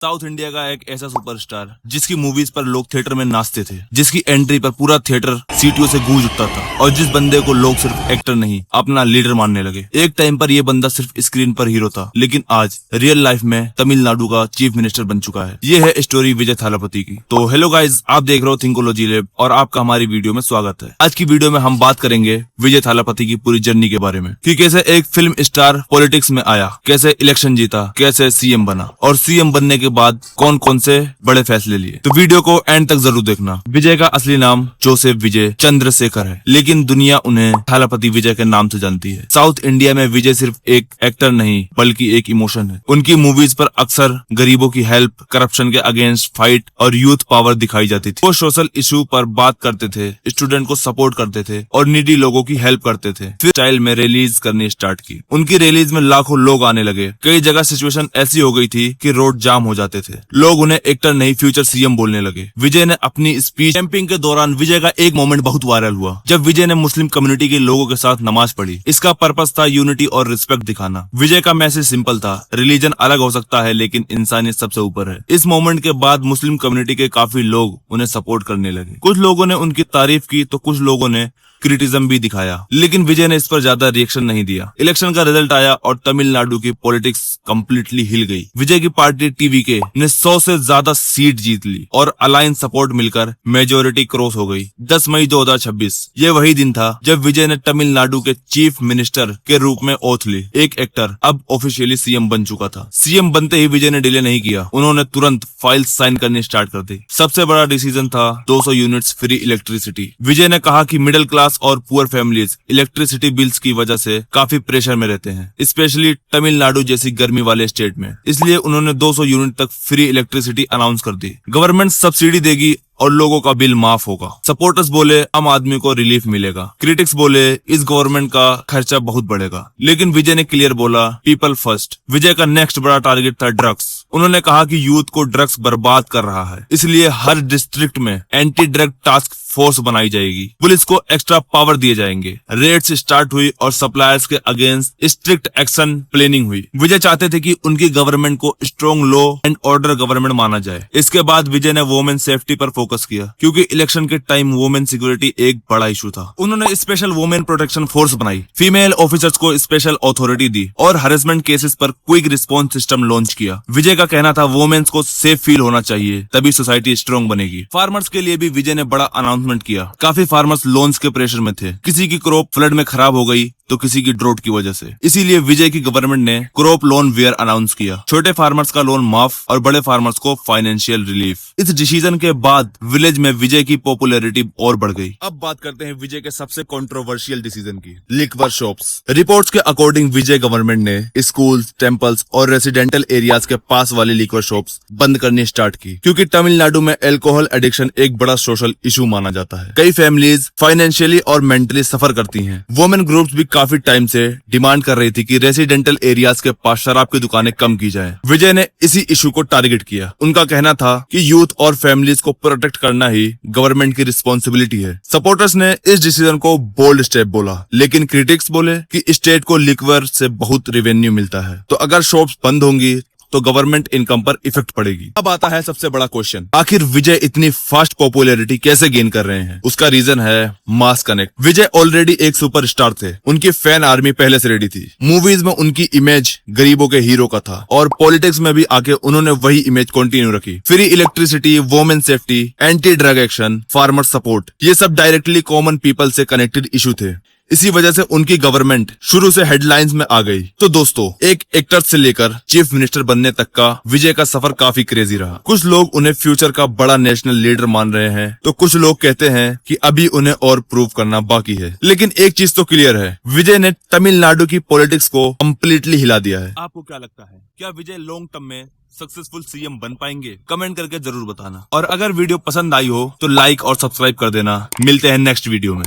South India का एक ऐसा सुपरस्टार जिसकी मूवीज पर लोग थिएटर में नाचते थे, जिसकी एंट्री पर पूरा थिएटर सीटियों से गूंज उठता था और जिस बंदे को लोग सिर्फ एक्टर नहीं अपना लीडर मानने लगे। एक टाइम पर यह बंदा सिर्फ स्क्रीन पर हीरो था, लेकिन आज रियल लाइफ में तमिलनाडु का चीफ मिनिस्टर बन चुका है। ये है स्टोरी विजय थालापति की। तो हेलो गाइज, आप देख रहे हो थिंकोलॉजी लैब और आपका हमारी वीडियो में स्वागत है। आज की वीडियो में हम बात करेंगे विजय थालापति की पूरी जर्नी के बारे में कि कैसे एक फिल्म स्टार पॉलिटिक्स में आया, कैसे इलेक्शन जीता, कैसे सीएम बना और सीएम बनने के बाद कौन कौन से बड़े फैसले लिए। तो वीडियो को एंड तक जरूर देखना। विजय का असली नाम जोसेफ विजय चंद्रशेखर है, लेकिन दुनिया उन्हें थालापति विजय के नाम से जानती है। साउथ इंडिया में विजय सिर्फ एक एक्टर नहीं बल्कि एक इमोशन है। उनकी मूवीज पर अक्सर गरीबों की हेल्प, करप्शन के अगेंस्ट फाइट और यूथ पावर दिखाई जाती थी। वो सोशल इशू पर बात करते थे, स्टूडेंट को सपोर्ट करते थे और नीडी लोगों की हेल्प करते थे। फिर स्टाइल में रिलीज करनी स्टार्ट की। उनकी रिलीज में लाखों लोग आने लगे। कई जगह सिचुएशन ऐसी हो गई थी कि रोड जाम हो जाते थे। लोग उन्हें एक्टर नहीं फ्यूचर सीएम बोलने लगे। विजय ने अपनी स्पीच कैंपिंग के दौरान विजय का एक मोमेंट बहुत वायरल हुआ, जब विजय ने मुस्लिम कम्युनिटी के लोगों के साथ नमाज पढ़ी। इसका पर्पस था यूनिटी और रिस्पेक्ट दिखाना। विजय का मैसेज सिंपल था, रिलीजन अलग हो सकता है लेकिन इंसानियत सबसे ऊपर है। इस मोमेंट के बाद मुस्लिम कम्युनिटी के काफी लोग उन्हें सपोर्ट करने लगे। कुछ लोगों ने उनकी तारीफ की तो कुछ लोगों ने क्रिटिसिज्म भी दिखाया, लेकिन विजय ने इस पर ज्यादा रिएक्शन नहीं दिया। इलेक्शन का रिजल्ट आया और तमिलनाडु की पॉलिटिक्स कंप्लीटली हिल गई। विजय की पार्टी टीवीके ने 100 से ज्यादा सीट जीत ली और अलायंस सपोर्ट मिलकर मेजोरिटी क्रॉस हो गई। 10 मई 2026 ये वही दिन था जब विजय ने तमिलनाडु के चीफ मिनिस्टर के रूप में ओथ ली। एक एक्टर अब ऑफिशियली सीएम बन चुका था। सीएम बनते ही विजय ने डिले नहीं किया, उन्होंने तुरंत फाइल साइन करनी स्टार्ट कर दी। सबसे बड़ा डिसीजन था 200 यूनिट्स फ्री इलेक्ट्रिसिटी। विजय ने कहा कि मिडिल क्लास और पुअर फैमिलीज इलेक्ट्रिसिटी बिल्स की वजह से काफी प्रेशर में रहते हैं, स्पेशली तमिलनाडु जैसी गर्मी वाले स्टेट में। इसलिए उन्होंने 200 यूनिट तक फ्री इलेक्ट्रिसिटी अनाउंस कर दी। गवर्नमेंट सब्सिडी देगी और लोगों का बिल माफ होगा। सपोर्टर्स बोले आम आदमी को रिलीफ मिलेगा। क्रिटिक्स बोले इस गवर्नमेंट का खर्चा बहुत बढ़ेगा, लेकिन विजय ने क्लियर बोला पीपल फर्स्ट। विजय का नेक्स्ट बड़ा टारगेट था ड्रग्स। उन्होंने कहा कि यूथ को ड्रग्स बर्बाद कर रहा है, इसलिए हर डिस्ट्रिक्ट में एंटी ड्रग टास्क फोर्स बनाई जाएगी। पुलिस को एक्स्ट्रा पावर दिए जाएंगे। रेड्स स्टार्ट हुई और सप्लायर्स के अगेंस्ट स्ट्रिक्ट एक्शन प्लानिंग हुई। विजय चाहते थे कि उनकी गवर्नमेंट को strong law and order government माना जाए। इसके बाद विजय ने वुमेन सेफ्टी पर फोकस किया, क्योंकि इलेक्शन के टाइम वुमेन सिक्योरिटी एक बड़ा इशू था। उन्होंने स्पेशल वुमेन प्रोटेक्शन फोर्स बनाई, फीमेल ऑफिसर्स को स्पेशल अथॉरिटी दी और हरेसमेंट केसेस पर क्विक रिस्पॉन्स सिस्टम लॉन्च किया। विजय का कहना था वुमेन्स को सेफ फील होना चाहिए, तभी सोसाइटी स्ट्रॉन्ग बनेगी। फार्मर्स के लिए भी विजय ने बड़ा अनाउंसमेंट किया। काफी फार्मर्स लोन्स के प्रेशर में थे। किसी की क्रॉप फ्लड में खराब हो गई तो किसी की ड्रोट की वजह से। इसीलिए विजय की गवर्नमेंट ने क्रॉप लोन वेयर अनाउंस किया। छोटे फार्मर्स का लोन माफ और बड़े फार्मर्स को फाइनेंशियल रिलीफ। इस डिसीजन के बाद विलेज में विजय की पॉपुलैरिटी और बढ़ गई। अब बात करते हैं विजय के सबसे कंट्रोवर्शियल डिसीजन की, लिक्वर शॉप्स। रिपोर्ट्स के अकॉर्डिंग विजय गवर्नमेंट ने स्कूल्स, टेम्पल्स और रेसिडेंटल एरियाज के पास वाली लिक्वर शॉप्स बंद करनी स्टार्ट की, क्योंकि तमिलनाडु में अल्कोहल एडिक्शन एक बड़ा सोशल इशू माना जाता है। कई फैमिलीज फाइनेंशियली और मेंटली सफर करती हैं। वुमेन ग्रुप्स भी काफी टाइम से डिमांड कर रही थी कि रेसिडेंटल एरियाज के पास शराब की दुकानें कम की जाए। विजय ने इसी इशू को टारगेट किया। उनका कहना था कि यूथ और फैमिलीज को प्रोटेक्ट करना ही गवर्नमेंट की रिस्पॉन्सिबिलिटी है। सपोर्टर्स ने इस डिसीजन को बोल्ड स्टेप बोला, लेकिन क्रिटिक्स बोले कि स्टेट को लिक्वर से बहुत रेवेन्यू मिलता है, तो अगर शॉप्स बंद होंगी तो गवर्नमेंट इनकम पर इफेक्ट पड़ेगी। अब आता है सबसे बड़ा क्वेश्चन, आखिर विजय इतनी फास्ट पॉपुलैरिटी कैसे गेन कर रहे हैं? उसका रीजन है मास कनेक्ट। विजय ऑलरेडी एक सुपरस्टार थे, उनकी फैन आर्मी पहले से रेडी थी। मूवीज में उनकी इमेज गरीबों के हीरो का था और पॉलिटिक्स में भी आके उन्होंने वही इमेज कंटिन्यू रखी। Free electricity, women safety, anti drug action, farmer support, ये सब डायरेक्टली कॉमन पीपल से कनेक्टेड इशू थे। इसी वजह से उनकी गवर्नमेंट शुरू से हेडलाइंस में आ गई। तो दोस्तों, एक एक्टर से लेकर चीफ मिनिस्टर बनने तक का विजय का सफर काफी क्रेजी रहा। कुछ लोग उन्हें फ्यूचर का बड़ा नेशनल लीडर मान रहे हैं, तो कुछ लोग कहते हैं कि अभी उन्हें और प्रूव करना बाकी है। लेकिन एक चीज तो क्लियर है, विजय ने तमिलनाडु की पॉलिटिक्स को कम्प्लीटली हिला दिया है। आपको क्या लगता है, क्या विजय लॉन्ग टर्म में सक्सेसफुल सीएम बन पाएंगे? कमेंट करके जरूर बताना। और अगर वीडियो पसंद आई हो तो लाइक और सब्सक्राइब कर देना। मिलते हैं नेक्स्ट वीडियो में।